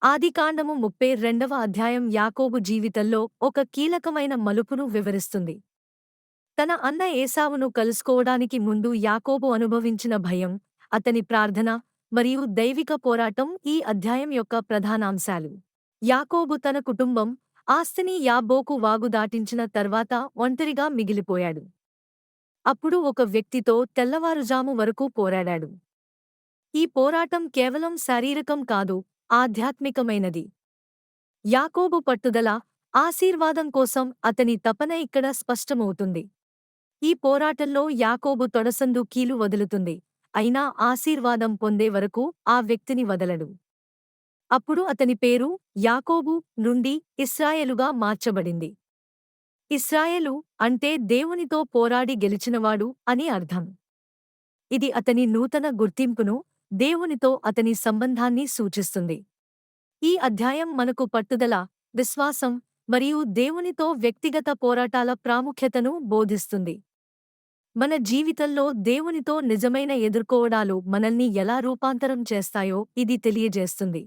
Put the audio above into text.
ఆదికాండము 32వ అధ్యాయం యాకోబు జీవితంలో ఒక కీలకమైన మలుపును వివరిస్తుంది. తన అన్న ఏశావును కలుసుకోవడానికి ముందు యాకోబు అనుభవించిన భయం, అతని ప్రార్థన మరియు దైవిక పోరాటం ఈ అధ్యాయం యొక్క ప్రధానాంశాలు. యాకోబు తన కుటుంబం, ఆస్తిని యాబ్బోకు వాగు దాటించిన తర్వాత ఒంటరిగా మిగిలిపోయాడు. అప్పుడు ఒక వ్యక్తితో తెల్లవారుజాము వరకు పోరాడాడు. ఈ పోరాటం కేవలం శారీరకం కాదు, ఆధ్యాత్మికమైనది. యాకోబు పట్టుదల, ఆశీర్వాదం కోసం అతని తపన ఇక్కడ స్పష్టమవుతుంది. ఈ పోరాటంలో యాకోబు తొడసందు కీలు వదులుతుంది, అయినా ఆశీర్వాదం పొందే వరకు ఆ వ్యక్తిని వదలడు. అప్పుడు అతని పేరు యాకోబు నుండి ఇశ్రాయేలుగా మార్చబడింది. ఇశ్రాయేలు అంటే దేవునితో పోరాడి గెలిచినవాడు అని అర్థం. ఇది అతని నూతన గుర్తింపును, దేవునితో అతని సంబంధాన్ని సూచిస్తుంది. ఈ అధ్యాయం మనకు పట్టుదల, విశ్వాసం మరియు దేవునితో వ్యక్తిగత పోరాటాల ప్రాముఖ్యతను బోధిస్తుంది. మన జీవితంలో దేవునితో నిజమైన ఎదుర్కోవడాలు మనల్ని ఎలా రూపాంతరం చేస్తాయో ఇది తెలియజేస్తుంది.